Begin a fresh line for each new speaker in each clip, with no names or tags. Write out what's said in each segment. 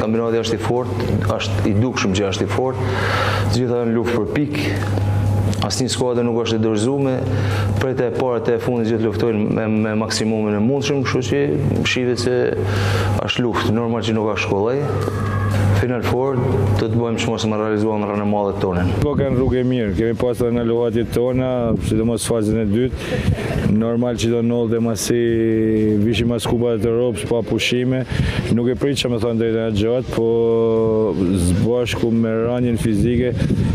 kampionati është i fortë, është i dukshëm që është i fortë, të gjitha janë luftë për pikë. Asnjë skuadër nuk është e dorëzuar, prej të parë të fundit gjithë luftojnë me maksimumin e mundshëm, kështu që shihet se është luftë, normal që nuk ka shkollaj. Final Four do të bëjmë që mos më realizuam rënë madhe tonën.
Po kanë rrugë e mirë, kemi pasur në luhatjet tona, sidomos fazën e dytë. Normal që do nollte masi vishim as kupat të Europës pa pushime. Nuk e pritësha me thonë drejtë e gjatë, po zbashku me rënien fizike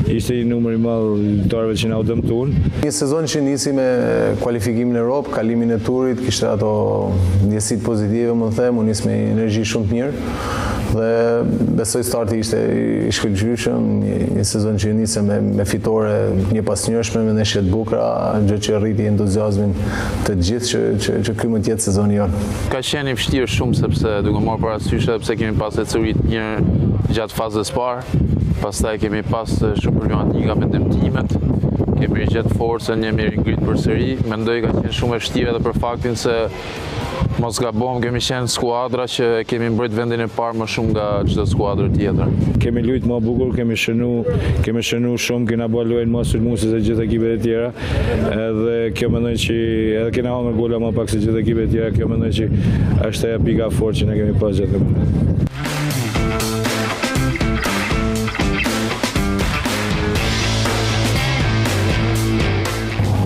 ishte një numër i madh lojtarëve që na u dëmtuan.
Një sezon që nisi me kualifikimin në Europë, kalimin e turit, kishte ato ndjesitë pozitive, më them, u nis me energji shumë të mirë. Dhe besoj starti ishte i shkëlqyeshëm, një sezon që nisem me fitore një pas njëshme, me ndeshje të bukura, gjë që rriti entuziazmin të gjithë që ky mund të jetë sezoni jonë.
Ka qenë i vështirë shumë sepse duke marrë parasysh pse kemi pas ecerit mirë gjatë fazës parë, pastaj kemi pas shumë problematika me dëmtimet, kemi rigjet forcën, jemi ringrit përsëri. Mendoj ka qenë shumë e vështirë edhe për faktin se mos gabojmë, kemi qenë skuadra që kemi mbrojt vendin e parë më shumë nga çdo skuadër tjetër.
Kemi luajtur më bukur, kemi shënu shumë, kena bërë lojën më sulmuese se gjithë ekipet e tjera. Edhe kjo mendoj që edhe kena humbur gola më pak se gjithë ekipet e tjera, kjo mendoj që është ajo pika fortë që ne kemi pas gjatë kampionatit.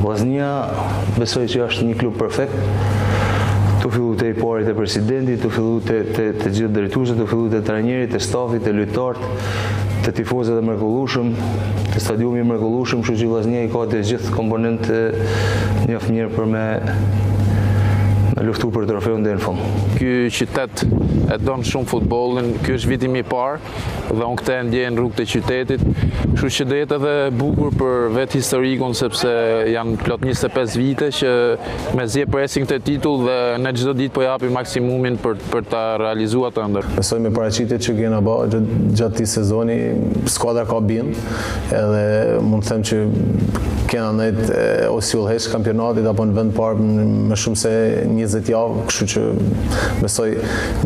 Vllaznia besoj që është një klub perfekt. Të fillu të i parit e presidentit, të fillu të gjithë drejtuesët, të fillu të trajnerit, të stafit, të lojtarët, të tifozët e mrekullueshëm, të stadiumi i mrekullueshëm, kështu që Vllaznia i ka të gjithë komponentë mjaft mirë për me luftu për trofeun deri në fund.
Ky qytet e don shumë futbollin, ky është viti i parë dhe unë këtë ndjej në rrugët e qytetit, kështu që do jetë edhe bukur për vetë historikun sepse janë plot 25 vite që me zje presin këtë titull dhe ne çdo ditë po japim maksimumin për ta realizuar atë ëndër.
Besoj me paraqitjet që kena bërë gjatë këtij sezoni, skuadra ka bind, edhe mund të them që kena ndajt ose ullhesh kampionatit apo në vend parë më shumë se 20 javë, kështu që besoj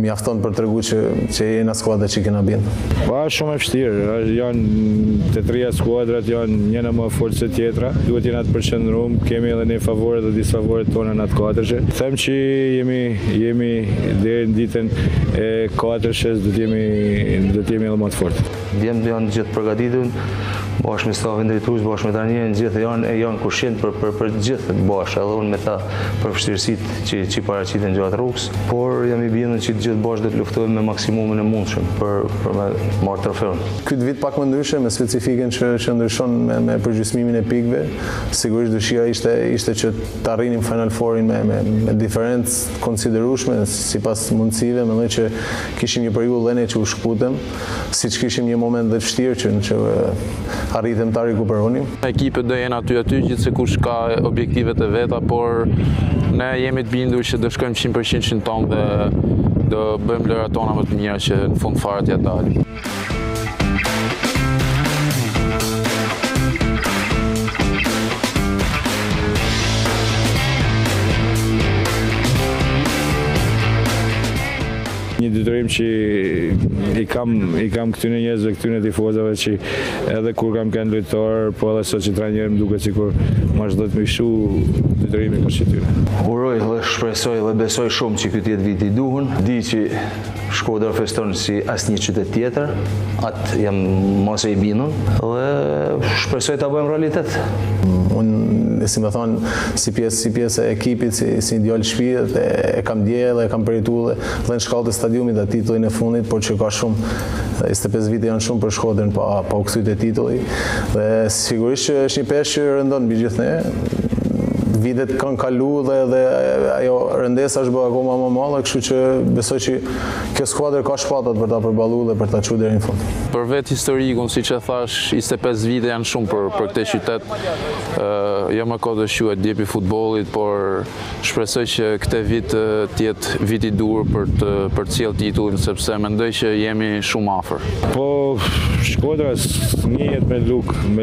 mjafton për t'regu që jena skuadra që kena bind.
Pa shumë e vështirë, janë të treja skuadrat, janë njëna më fortë se tjetra, duhet jena të përqendruar, kemi edhe ne favore dhe disfavore tona në atë katërshe. Them që jemi deri në ditën e katërshes do të jemi edhe më të fortë.
Djemtë janë gjithë përgatitur, bashkë me stafin drejtues, bashkë me trajnerin, gjithë janë kushtent për gjithë bashkë, edhe unë me ta për vështirësitë që paraqiten gjatë rrugës, por jam i bindur që të gjithë bashkë do të luftojmë me maksimumin e mundshëm për me marrë trofeun.
Ky vit pak më ndryshe me specifikën që ndryshon me përgjysmimin e pikëve. Sigurisht dëshira ishte që të arrinim Final Fourin me diferencë konsiderueshme sipas mundësive, mendoj që kishim një periudhë ne që u shkputëm, siç kishim një moment të vështirë që arritëm ta rikuperonim.
Ekipet do jenë aty gjithsekush ka objektivet e veta, por ne jemi të bindur që do shkojmë 100% në tonë dhe do bëjmë lojrat tona më të mira që në fund fare t'ja dalim.
Një detyrim që i kam këtyne njerëzve, këtyne tifozave që edhe kur kam kanë lojtar, po edhe sot që trajner më duket sikur më vazhdo të më fshu detyrimin për tyre.
Uroj dhe shpresoj dhe besoj shumë që ky të jetë viti i duhur. Di që Shkodra feston si asnjë qytet tjetër, atë jam mos e i bindur dhe shpresoj ta bëjmë realitet.
Unë, si më thonë, si pjesë e ekipit, si një djalë shtëpi, e kam dje dhe e kam përjetuar dhe në shkallët e stadiumit dhe titullin e fundit, por që ka shumë, 25 vite janë shumë për Shkodrën pa u kthyer te titulli. Dhe sigurisht që është një peshë që rëndon mbi gjithë ne. Vitet kanë kalu dhe ajo rëndesa është bërë akoma më madhe, kështu që besoj që kjo skuadër ka shpatat për ta përballuar dhe për ta çuar deri në fund.
Për vetë historikun, siç e thash, 25 vite janë shumë për këtë qytet. Jo më ka të quhet djepi i futbollit, por shpresoj që këtë vit të jetë vit i dur për të cilë titullin, sepse mendoj që jemi shumë afër.
Po Shkodra njihet me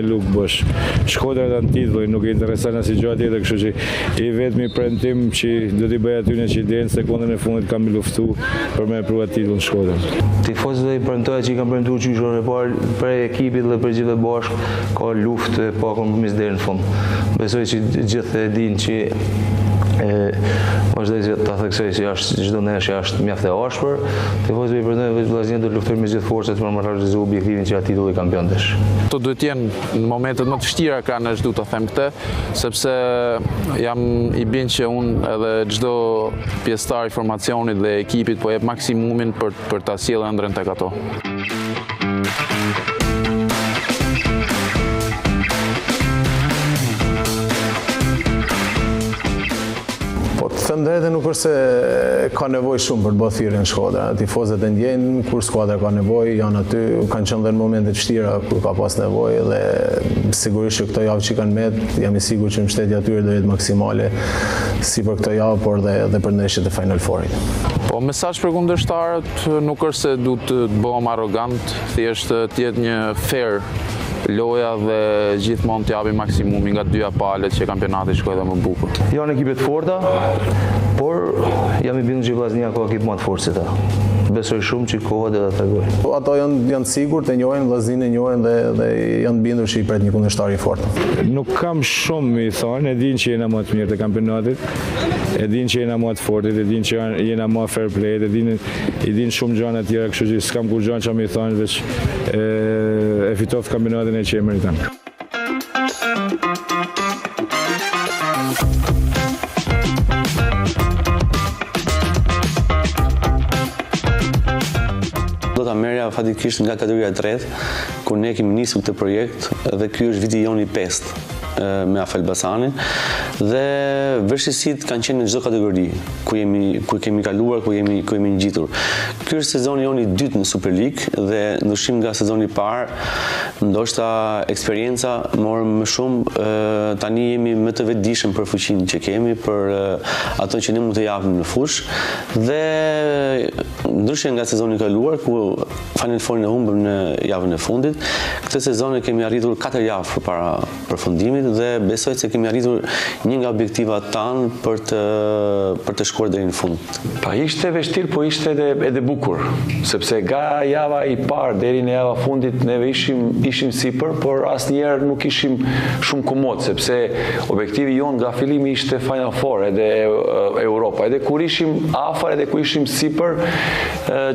luk bosh. Shkodra kanë titullin, nuk i intereson asnjë gjë tjetër, kështu që i vetmi premtim që do t'i bëj aty në që deri në sekondën e fundit kam luftu për me pruva titullin në Shkodër.
Tifozët i premtoja që i kam premtuar qyshon e parë për ekipit dhe për gjithë bashkë ka luftë pa kompromis deri në fund. Besoj që gjithë e dinë që vazhdoj ta theksoj që çdo ndeshje është mjaft e ashpër. Tifozët i premtojnë vetë vllaznia do të luftojnë me gjithë forcat për të realizuar objektivin që titulli kampion desh.
Këto duhet të jenë në momentet më të vështira kanë që duhet të them këtë, sepse jam i bindur që unë edhe çdo pjesëtar i formacionit dhe ekipit po jep maksimumin për ta sjellë ëndrrën tek ato.
Them drejtë nuk është se ka nevojë shumë për të bërë thirrje në Shkodër. Tifozët e ndjejnë kur skuadra ka nevojë, janë aty, kanë qenë në momente të vështira kur ka pas nevojë dhe sigurisht që këto javë që kanë met, jam i sigurt që mbështetja atyre do jetë maksimale si për këto javë, por dhe për ndeshjet e Final Fourit.
Po mesazh për kundërshtarët nuk është se duhet të bëhem arrogant, thjesht të jetë një fair loja dhe gjithmonë t'japi maksimumin nga dyja palët që kampionati shkojë dhe më bukur.
Janë ekipe të forta, por jam i bindur që vllaznia ka ekip më të fortë se ta. Besoj shumë që koha do ta tregoj.
Ato janë të sigurt, e njohin, vllazninë e njohin dhe janë bindur që i pret një kundërshtar i fortë.
Nuk kam shumë i thonë, e din që jena më të mirë të kampionatit, e din që jena më të fortit, e din që jena më fair play, i din shumë gjëra të tjera, kështu që s'kam kur gjë që më i thonë, veç e fitov kampionatin e që e meriton.
Do ta merja fatikisht nga kategoria e tretë, ku ne kemi nisur këtë projekt dhe ky është viti jon i 5 me AF Elbasanin dhe vështirësitë kanë qenë në çdo kategori ku kemi kaluar, ku jemi ngjitur. Ky është sezoni jon i dytë në Super League dhe ndryshim nga sezoni i parë, ndoshta eksperjenca morë më shumë, tani jemi më të vetëdijshëm për fuqinë që kemi, për ato që ne mund të japim në fushë dhe ndryshe nga sezoni i kaluar ku Final Fourin e humbëm në javën e fundit, këtë sezon kemi arritur 4 javë përpara përfundimit dhe besoj se kemi arritur një nga objektivat tanë për të shkuar deri në fund.
Pa ishte vështirë, po ishte edhe bukur, sepse nga java i parë deri në java fundit neve ishim sipër, por asnjëherë nuk ishim shumë komod, sepse objektivi jon nga fillimi ishte Final Four edhe Europa, edhe kur ishim afër, edhe kur ishim sipër,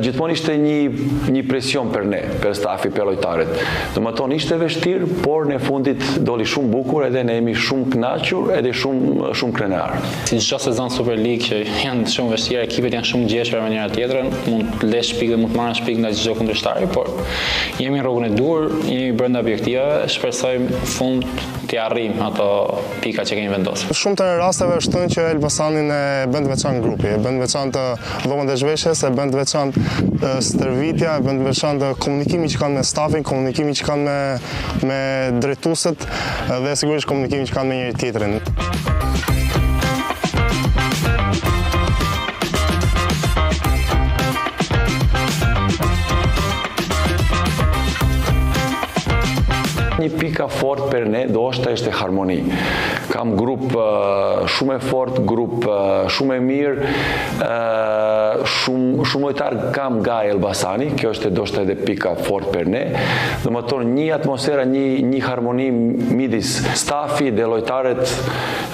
gjithmonë ishte një presion për ne, për stafi, për lojtarët. Domethënë ishte vështirë, por në fundit doli shumë bukur edhe ne jemi shumë kënaqur edhe shumë krenar.
Si çdo sezon Super League që janë shumë vështira, ekipet janë shumë ngjeshura me njëra tjetrën, mund të lesh pikë, mund të marrësh pikë nga çdo kundërshtar, por jemi në rrugën e dur, jemi brenda objektivave, shpresojmë fund të arrijmë ato pika që kemi vendosur.
Shumë të rasteve është thënë që Elbasanin e bën të veçantë grupi, e bën të veçantë dhomën e zhveshjes, e bën të veçantë stërvitja, e bën të veçantë komunikimi që kanë me stafin, komunikimi që kanë me drejtuesit dhe sigurisht komunikimi që kanë me njëri tjetrin.
Një pika fort për ne do është harmoni. Kam grup shumë e fort, grup shumë e mirë, shumë lojtar kam nga Elbasani, kjo është ndoshta edhe pika fort për ne. Domethënë një atmosfera, një harmoni midis stafi dhe lojtarët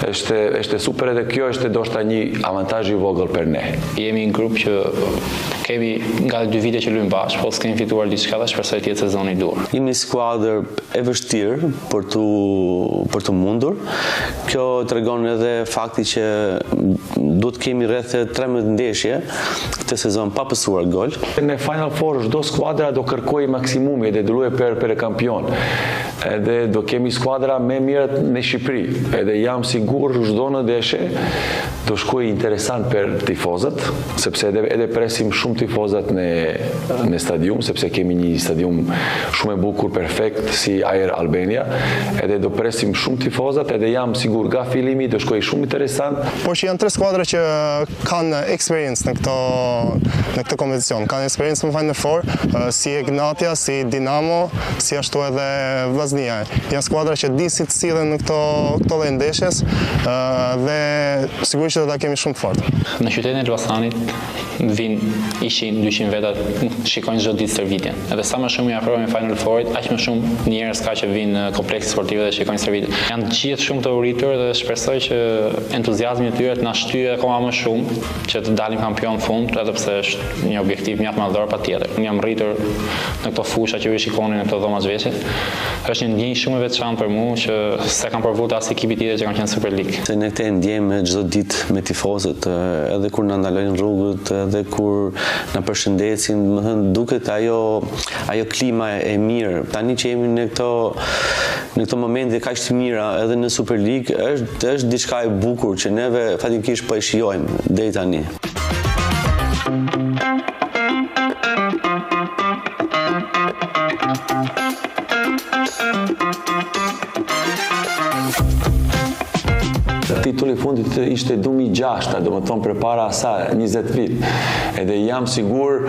është super edhe kjo është ndoshta një avantazh i vogël për ne.
Jemi një grup që kemi nga 2 vite që luajmë bashkë, po s'kemi fituar diçka dhe shpresoj të jetë sezoni i dur.
Jemi skuadër e vështirë për të mundur. Kjo tregon edhe fakti që do të kemi rreth 13 ndeshje këtë sezon pa pësuar gol.
Në Final Four çdo skuadra do kërkojë maksimumi dhe do luajë për kampion. Edhe do kemi skuadra më mirë në Shqipëri. Edhe jam sigur çdo ndeshje do shkojë interesant për tifozët, sepse edhe presim shumë tifozat në stadium, sepse kemi një stadium shumë e bukur, perfekt si Air Albania, edhe do presim shumë tifozat, edhe jam sigur nga fillimi do shkojë shumë interesant.
Por që janë 3 skuadra që kanë eksperiencë në këtë kompeticion, kanë eksperiencë në Final Four, si Egnatia, si Dinamo, si ashtu edhe Vllaznia Vllaznia. Janë skuadra që di si të sillen në këto lloj ndeshjes dhe sigurisht do ta kemi shumë të fortë.
Në qytetin e Elbasanit vinë 100-200 veta, shikojnë çdo ditë stërvitjen. Edhe sa më shumë i afrohemi Final Fourit, aq më shumë njerëz ka që vinë në komplekse sportive dhe shikojnë stërvitjen. Janë gjithë shumë të uritur dhe shpresoj që entuziazmi i tyre të na shtyjë akoma më shumë që të dalim kampion fund, edhe pse është një objektiv mjaft madhor patjetër. Unë jam rritur në këto fusha që ju shikoni në këto dhoma zhveshit. Është një ndjenjë shumë e veçantë për mua që s'e kam provuar as ekipi tjetër që kanë qenë Super League.
Se ne këtë ndjejmë çdo ditë me tifozët, edhe kur na ndalojnë rrugët, edhe kur na përshëndesin, do të thënë duket ajo klima e mirë. Tani që jemi në këto momente kaq të mira edhe në Super League, është diçka e bukur që neve fatikisht po e shijojmë deri tani.
Titulli i fundit ishte 2006, domethënë përpara asaj 20 vit. Edhe jam sigur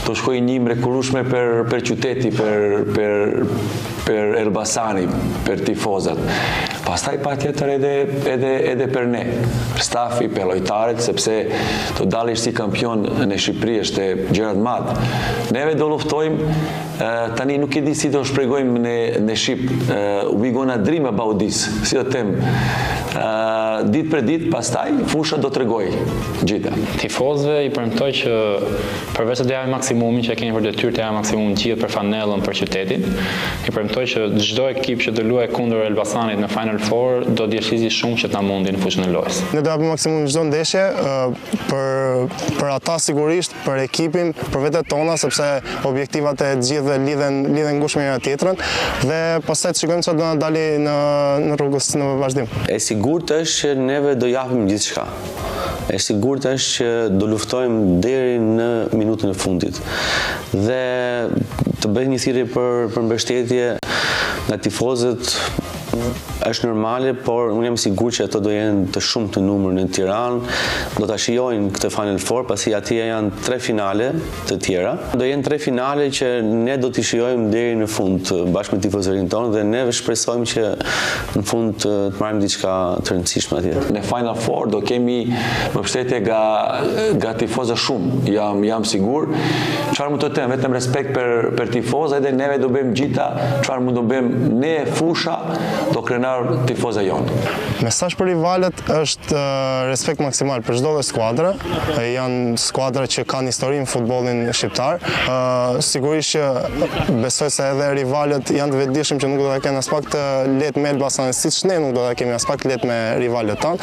do shkojë një mrekullueshme për qyteti, për Elbasani, për tifozat. Pastaj patjetër edhe për ne, për stafi, për lojtarët, sepse do dalësh si kampion në Shqipëri është gjëra të madh. Neve do luftojmë, tani nuk e di si do shpjegojmë në Shqip. We gonna dream about this, si do të them. Ditë për ditë, pastaj fusha do t'rregoj gjitha.
Tifozëve i premtoj që përveç të japin maksimumin që keni për detyrë të japin maksimumin gjithë për fanellën, për qytetin, i premtoj që çdo ekip që do luajë kundër Elbasanit në Final Four do djeshisi shumë që ta mundi në fushën e lojës.
Ne do japim maksimumin çdo ndeshje për ata sigurisht, për ekipin, për vetet tona, sepse objektivat e gjithë lidhen ngushtë me njëra tjetrën dhe pastaj të shikojmë çfarë do na dali në rrugës në vazhdim.
E sigurt është që neve do japim gjithçka. E sigurt është që do luftojmë deri në minutën e fundit. Dhe të bëj një thirrje për mbështetje nga tifozët është normale, por unë jam sigur që ato do jenë të shumë të numër në Tiranë, do ta shijojnë këtë Final Four, pasi atje janë 3 finale të tjera. Do jenë 3 finale që ne do t'i shijojmë deri në fund bashkë me tifozërinë tonë dhe ne shpresojmë që në fund të marrim diçka të rëndësishme atje.
Në Final Four do kemi mbështetje nga tifozë shumë, jam sigur. Çfarë mund të them, vetëm respekt për tifozë, edhe neve do bëjmë gjitha çfarë mund të bëjmë ne fusha do krenar tifoza jonë.
Mesazh për rivalët është respekt maksimal për çdo skuadrë. Janë skuadra që kanë histori në futbollin shqiptar. Sigurisht që besoj se edhe rivalët janë të vetëdijshëm që nuk do ta kenë as pak të lehtë me Elbasanin, siç ne nuk do ta kemi as pak të lehtë me rivalët tanë,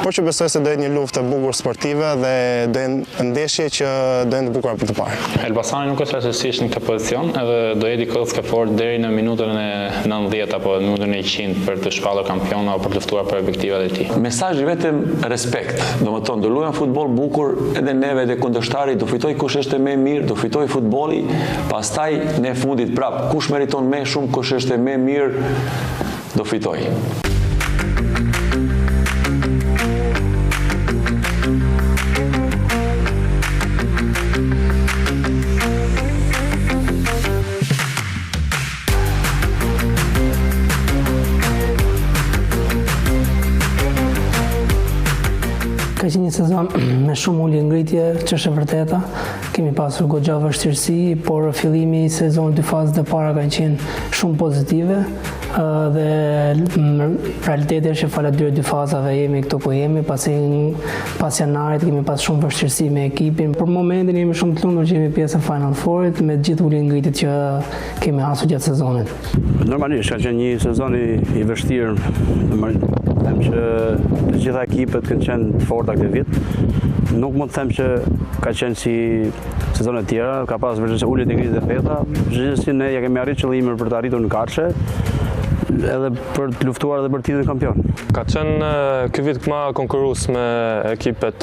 por që besoj se do jetë një luftë e bukur sportive dhe do jenë ndeshje që do jenë të bukura për të parë.
Elbasani nuk është rastësisht në këtë pozicion, edhe do jeti kocka fort deri në minutën e 90 apo në minutën e 100 për të shpallur kampion apo për të luftuar për objektivat e tij.
Mesazhi vetëm respekt. Domethënë do luajmë futboll bukur edhe neve dhe kundërshtari do fitoj kush është më mirë, do fitoj futbolli, pastaj në fundit prap kush meriton më shumë, kush është më mirë do fitoj.
Ka qenë një sezon me shumë ulje ngritje, që është e vërteta. Kemi pasur goxha vështirësi, por fillimi i sezonit dy fazët e para kanë qenë shumë pozitive dhe realiteti është që falet dy fazave jemi këtu ku jemi, pas janarit kemi pas shumë vështirësi me ekipin. Për momentin jemi shumë të lumtur që jemi pjesë e Final Fourit me gjithë ulje ngritjet që kemi hasur gjatë sezonit.
Normalisht ka qenë një sezon i vështirë. Them që të gjitha ekipet kanë qenë të forta këtë vit. Nuk mund të them që ka qenë si sezonet tjera, ka pas vërtetësi uljet e ngritjes e veta. Gjithsesi ne ja kemi arritur qëllimin për të arritur në Kaçë, edhe për të luftuar edhe për titullin kampion.
Ka qenë ky vit më konkurrues me ekipet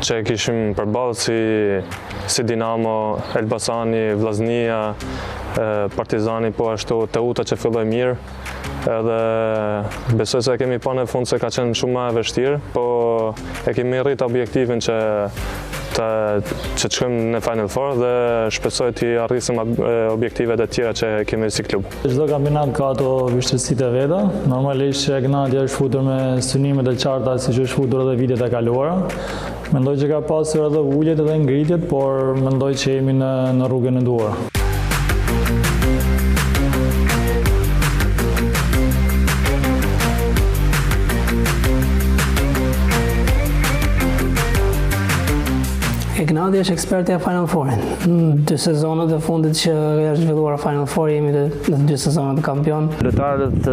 që kishim përballë si Dinamo, Elbasani, Vllaznia, Partizani, po ashtu Teuta që filloi mirë. edhe besoj se kemi pa në fund se ka qenë shumë e vështirë, po e kemi rrit objektivin që të shkojmë në Final Four dhe shpresoj të arrisim objektivet e tjera që kemi si klub.
Çdo kampionat ka ato vështirësitë e veta. Normalisht që Egnatia është futur me synimet e qarta siç është futur edhe vitet e kaluara. Mendoj që ka pasur edhe uljet edhe ngritjet, por mendoj që jemi në rrugën e duhur.
Egnatia është ekspertja e Final Fourin. Në 2 sezonat e fundit që është zhvilluar Final Four, jemi në 2 sezonat kampion.
Lojtarët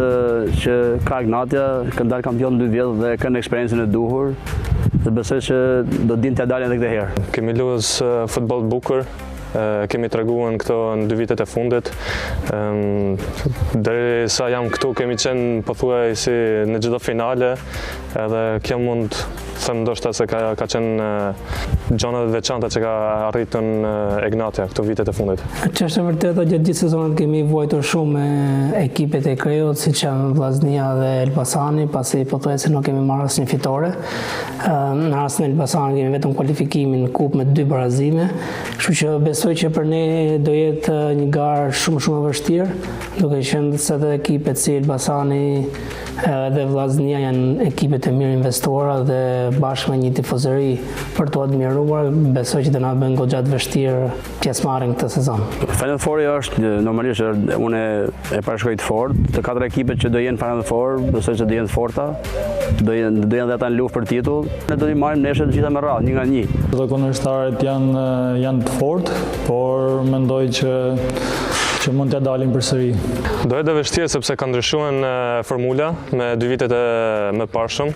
që ka Egnatia kanë dalë kampion 2 vjet dhe kanë eksperiencën e duhur dhe besoj që do dinë të dalin edhe këtë herë.
Kemi luajtur futboll të bukur, kemi treguar këto në 2 vitet e fundit. Deri sa jam këtu kemi qenë pothuajse në çdo finale, edhe kjo mund them ndoshta se ka qenë gjona të veçanta që ka arritur Egnatia këto vitet e fundit.
Që është e vërtetë, gjatë gjithë sezonit kemi vuajtur shumë me ekipet e Kreut, siç janë Vllaznia dhe Elbasani, pasi pothuajse nuk kemi marrë asnjë fitore. Në rastin e Elbasanit kemi vetëm kualifikimin në kupë me 2 barazime, kështu që besoj që për ne do jetë një garë shumë e vështirë, duke qenë se edhe ekipet si Elbasani dhe Vllaznia janë ekipet e mirë investora dhe bashkë me një tifozëri për të admiruar, besoj që do na bëjnë goxha të vështirë pjesëmarrjen këtë sezon.
Final Four është normalisht unë e parashikoj të fortë, të 4 ekipet që do jenë Final Four, besoj që do jenë të forta, do jenë dhe ata në luftë për titull. Ne do t'i marrim ndeshjet të gjitha me radhë, 1 nga 1.
Dhe kundërshtarët janë të fortë, por mendoj që mund t'ja dalin përsëri.
Do jetë vështirë sepse ka ndryshuar formula me 2 vitet e mëparshëm.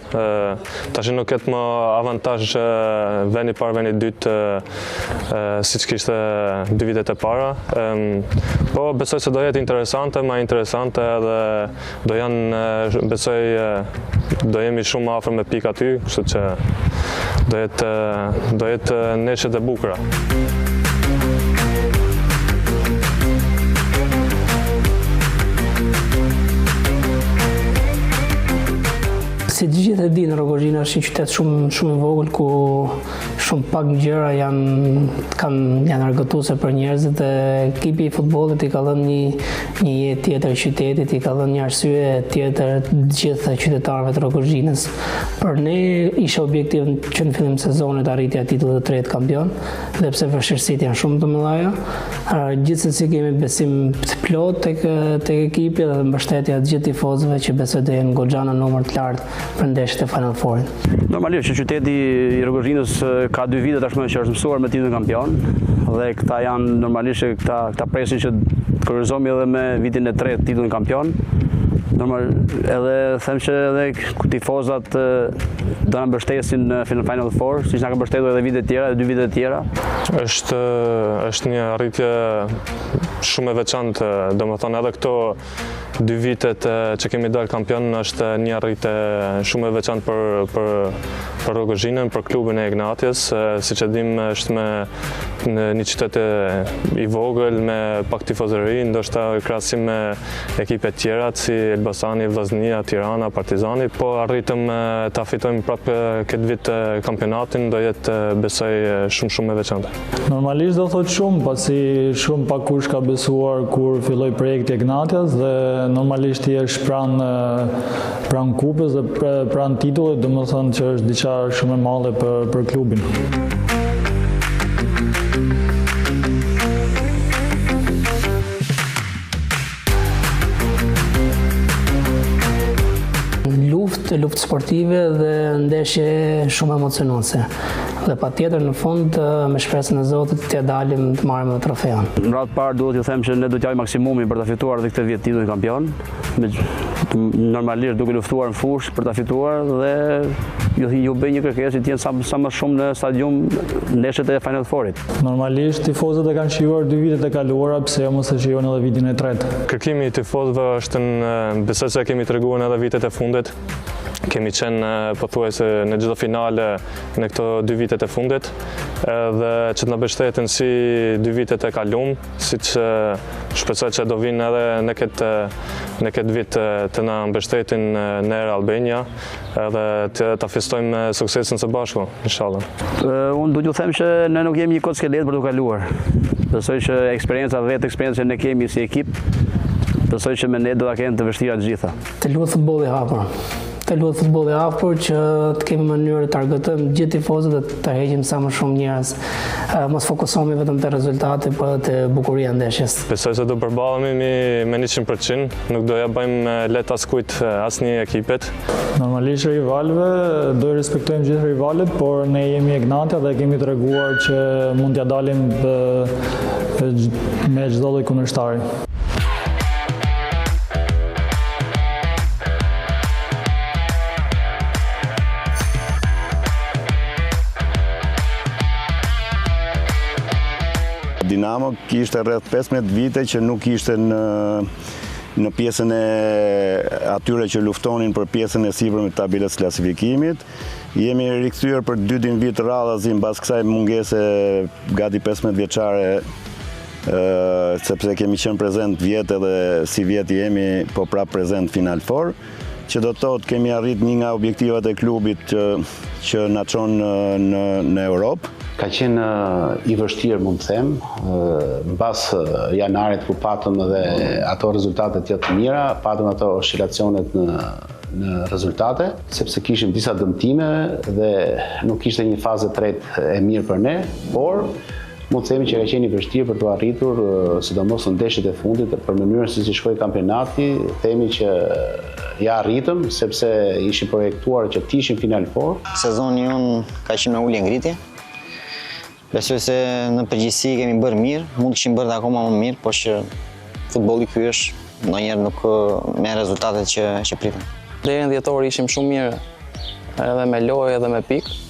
Tash nuk ketë më avantazh veni i parë, veni i dytë siç kishte 2 vitet e para. Po besoj se do jetë interesante, më interesante dhe do janë, besoj do jemi shumë afër me pikë aty, kështu që do jetë ndeshje të bukura.
Si të gjithë e dinë, Rogozhina është një qytet shumë i vogël ku shumë pak gjëra janë argëtuese për njerëzit dhe ekipi i futbollit i ka dhënë një jetë tjetër qytetit, i ka dhënë një arsye tjetër gjithë qytetarëve të Rogozhinës. Për ne ishte objektiv që në fillim sezonit arritja e titullit të 3 kampion, dhe pse vështirësitë janë shumë të mëdha, gjithsesi kemi besim të plot tek ekipi dhe mbështetja të gjithë tifozëve që besoj të jenë goxha në numër të lartë për ndeshjet e Final Fourit.
Normalisht që qyteti i Rogozhinës ka 2 vite tashmë që është mësuar me titullin kampion dhe këta janë normalisht këta presin që të kurrizohemi edhe me vitin e 3 titullin kampion. Edhe them që edhe tifozat do na mbështesin në Final Four, siç na ka mbështetur edhe vitet tjera, 2 vitet tjera.
Është një arritje shumë e veçantë, domethënë edhe këto 2 vitet që kemi dalë kampion është një arritje shumë e veçantë për Rogozhinën, për klubin e Egnatias, siç e dimë është në një qytet i vogël me pak tifozëri, ndoshta krahasim me ekipet tjera si Elbasani, Vllaznia, Tirana, Partizani, po arritëm ta fitojmë prapë këtë vit kampionatin, do jetë besoj shumë e veçantë.
Normalisht do thotë shumë, pasi shumë pak kush ka besuar kur filloi projekti Egnatias dhe normalisht i është pranë kupës dhe pranë titullit, domethënë që është diçka shumë e madhe për klubin.
Luftë sportive dhe ndeshje shumë emocionuese. Dhe patjetër në fund me shpresën e Zotit t'ja dalim të marrim edhe trofeun.
Në radhë parë duhet t'ju them që ne do t'japim maksimumin për ta fituar edhe këtë vit titullin kampion. Normalisht duke luftuar në fushë për ta fituar dhe ju bëj një kërkesë që të jenë sa më shumë në stadium ndeshjet e Final Fourit.
Normalisht tifozët e kanë shijuar 2 vitet e kaluara, pse mos e shijojnë edhe vitin e 3.
Kërkimi i tifozëve është besoj se kemi treguar edhe vitet e fundit. Kemi qenë pothuajse në çdo finale në këto 2 vitet e fundit, dhe që të na mbështetin si 2 vitet e kaluam, siç shpresoj që do vinë edhe në këtë vit të na mbështetin në Air Albania, edhe të ta festojmë suksesin së bashku, inshallah.
Unë du t'ju them që ne nuk jemi një kod skelet për t'u kaluar. Besoj që eksperjenca që ne kemi si ekip, besoj që me ne do ta kemi të vështira të gjitha.
Të luhet futbolli hapur. Të luhet futbolli hapur që të kemi mënyrë të targetojmë gjithë tifozët dhe të heqim sa më shumë njerëz. Mos fokusohemi vetëm te rezultati, por edhe te bukuria e ndeshjes.
Besoj se do përballemi me 100%, nuk do ja bëjmë let askujt asnjë ekipet.
Normalisht rivalëve do i respektojmë gjithë rivalët, por ne jemi Egnatia dhe kemi treguar që mund t'ja dalim me çdo lloj kundërshtari.
Dinamo kishte rreth 15 vite që nuk ishte në pjesën e atyre që luftonin për pjesën e sipërme të tabelës klasifikimit. Jemi rikthyer për 2 vit radhazi mbas kësaj mungese gati 15 vjeçare, sepse kemi qenë prezent vjet edhe si vjet jemi po prap prezent Final Four, që do të thotë kemi arrit një nga objektivat e klubit që na çon në Europë.
Ka qenë i vështirë, mund të them, mbas janarit ku patëm edhe ato rezultatet jo të mira, patëm ato oscilacionet në rezultate, sepse kishim disa dëmtime dhe nuk ishte një fazë tretë e mirë për ne, por mund të themi që ka qenë i vështirë për të arritur, sidomos në ndeshjet e fundit, për mënyrën se si shkoi kampionati, themi që ja arritëm, sepse ishim projektuar që të ishim Final Four.
Sezoni jonë ka qenë me ulje ngritje. Besoj se në përgjithësi kemi bërë mirë, mund kishim bërë akoma më mirë, por që futbolli ky është, ndonjëherë nuk me rezultatet që pritëm.
Deri në dhjetor ishim shumë mirë, edhe me lojë edhe me pikë.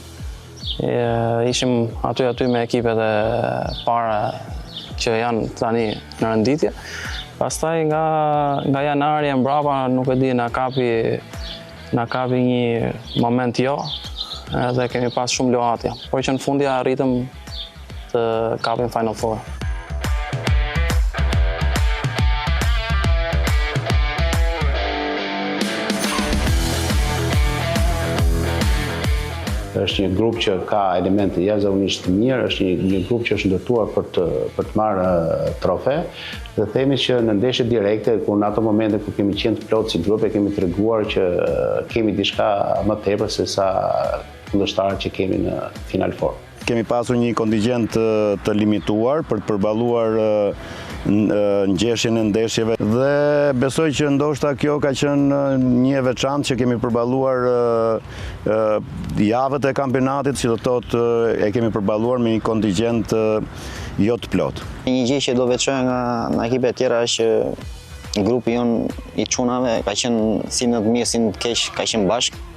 Ishim aty me ekipet e para që janë tani në renditje. Pastaj nga janari e mbrapa, nuk e di, na kapi një moment jo, edhe kemi pas shumë lohatja. Por që në fundja arritëm të kapim Final Four.
Është një grup që ka elemente jashtëzakonisht të mirë, është një grup që është ndërtuar për të marrë trofe, dhe themi që në ndeshjet direkte, ku në ato momente ku kemi qenë të plotë si grup, kemi treguar që kemi diçka më tepër se sa kundërshtarët që kemi në Final Four.
Kemi pasur një kontingjent të limituar për të përballuar ngjeshjen e ndeshjeve dhe besoj që ndoshta kjo ka qenë një e veçantë që kemi përballuar javët e kampionatit, si do të thotë e kemi përballuar me një kontingjent jo të plotë.
Një gjë që do veçoja nga ekipet tjera është që grupi jonë i çunave ka qenë si në të mirë si në të keq, ka qenë bashkë.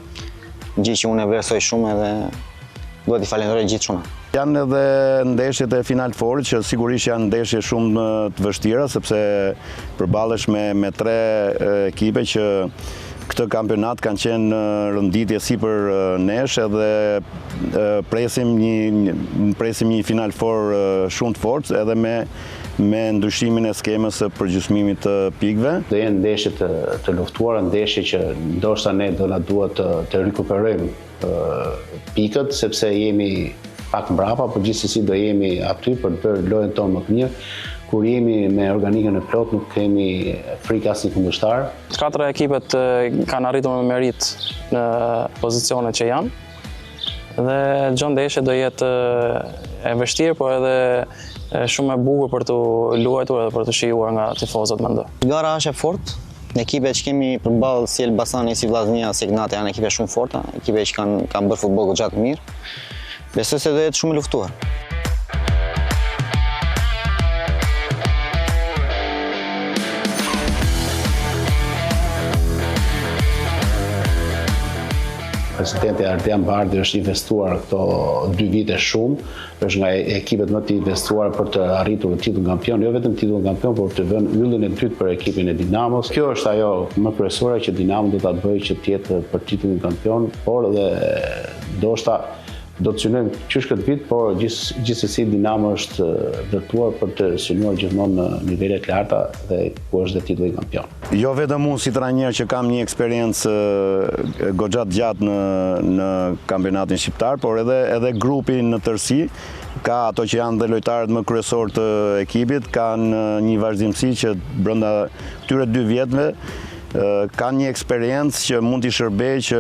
Gjë që unë e vlerësoj shumë edhe duhet i falenderoj gjithë çunat.
Janë edhe ndeshjet e Final Fourit që sigurisht janë ndeshje shumë të vështira, sepse përballesh me 3 ekipe që këtë kampionat kanë qenë rënditje sipër nesh, edhe presim një Final Four shumë të fortë, edhe me ndryshimin e skemës së përgjysmimit të pikëve.
Do jenë ndeshje të luftuara, ndeshje që ndoshta ne do na duhet të rikuperojmë pikët, sepse jemi pak mbrapa, por gjithsesi do jemi aty për të bërë lojën tonë më të mirë. Kur jemi me organikën e plot, nuk kemi frikë asnjë kundërshtar.
4 ekipet kanë arritur me merit në pozicionet që janë, dhe çdo ndeshje do jetë e vështirë, por edhe shumë e bukur për të luajtur edhe për të shijuar nga tifozët, mendoj.
Gara është e fortë. Ekipet që kemi përballë si Elbasani, si Vllaznia, si Egnatia janë ekipe shumë forta, ekipe që kanë bërë futboll goxha të mirë. Besoj se do jetë shumë i luftuar.
Presidenti Ardian Bardi është investuar këto 2 vite shumë, është nga ekipet më të investuar për të arritur titullin kampion, jo vetëm titullin kampion, por të vënë yllin e dytë për ekipin e Dinamos. Kjo është ajo më kryesore që Dinamo do ta bëjë që të jetë për titullin kampion, por edhe ndoshta do të synojmë qysh këtë vit, por gjithsesi Dinamo është vërtuar për të synuar gjithmonë në nivele të larta dhe ku është dhe titulli kampion.
Jo vetëm unë si trajner që kam një eksperiencë goxha të gjatë në kampionatin shqiptar, por edhe grupi në tërësi, ka ato që janë dhe lojtarët më kryesor të ekipit, kanë një vazhdimsi që brenda këtyre 2 vjetëve kanë një eksperiencë që mund t'i shërbej që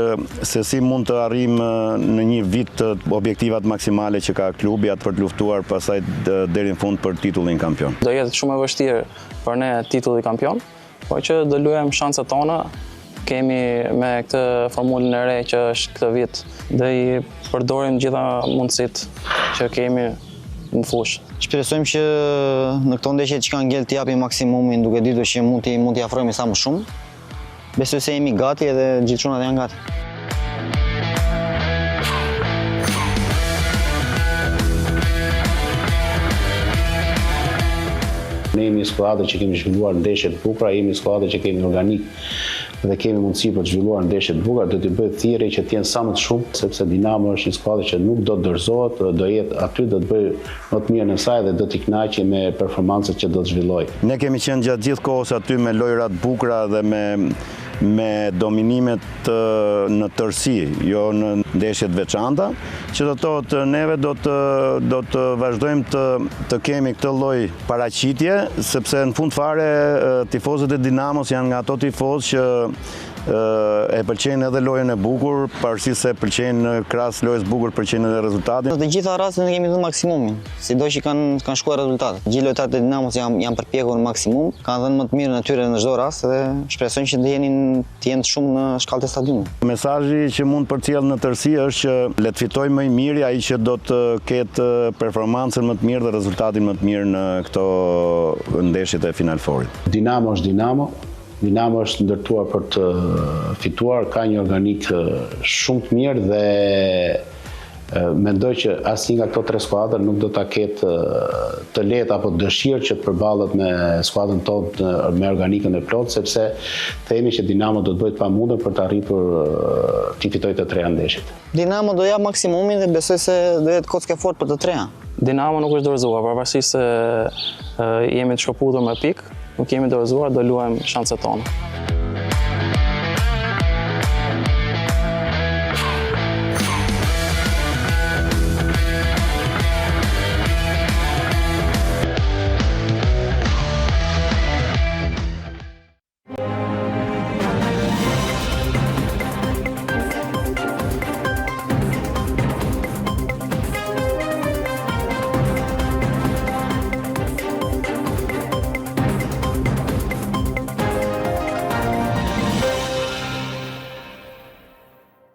se si mund të arrim në një vit objektivat maksimale që ka klubi atë për të luftuar pasaj deri në fund për titullin kampion.
Do jetë shumë e vështirë për ne titulli kampion, por që do luajmë shanset tona. Kemi me këtë formulën e re që është këtë vit, dhe i përdorim gjitha mundësit që kemi në fushë.
Shpresojmë që në këto ndeshje që kanë ngel të japim maksimumin, duke ditur që mund t'i afrojmë sa më shumë. Besoj se jemi gati edhe gjithë çunat janë gati.
Ne jemi skuadër që kemi zhvilluar ndeshje të bukura, jemi skuadër që kemi organik dhe kemi mundësi për të zhvilluar ndeshje të bukura, do t'i bëjë thirrje që të jenë sa më të shumë, sepse Dinamo është një skuadër që nuk do të dorëzohet, do jetë aty, do të bëjë më të mirë në saj dhe do t'i kënaqë me performancët që do të zhvillojë.
Ne kemi qenë gjatë gjithë kohës aty me lojra të bukura dhe me dominimet në tërësi, jo në ndeshjet veçanta, që do të thotë neve do të vazhdojmë të kemi këtë lloj paraqitje, sepse në fund fare tifozët e Dinamos janë nga ato tifozë që e pëlqejnë edhe lojën e bukur, pavarësisht se pëlqejnë krahas lojës bukur, pëlqejnë edhe rezultatin.
Në të gjitha rastet ne kemi dhënë maksimumin, sido që kanë shkuar rezultatet. Gjithë lojtarët e Dinamos janë përpjekur në maksimum, kanë dhënë më të mirë në tyre në çdo rast dhe shpresojmë që të jenë shumë në shkallët e stadiumit.
Mesazhi që mund përcjell në tërësi është që le të fitojë më i miri ai që do të ketë performancën më të mirë dhe rezultatin më të mirë në këto ndeshjet e finalforit.
Dinamo është Dinamo. Dinamo është ndërtuar për të fituar, ka një organik shumë të mirë dhe mendoj që asnjë nga këto 3 skuadra nuk do ta ketë të lehtë apo dëshirë që të përballet me skuadrën tonë me organikën e plotë, sepse themi që Dinamo do të bëjë pamundën për të arritur të fitojë të 3 ndeshjet.
Dinamo do jap maksimumin dhe besoj se do jetë kocke fort për të 3.
Dinamo nuk është dorëzuar, pavarësisht se jemi të shkëputur me pikë, nuk jemi dorëzuar, do luajmë shanset tona.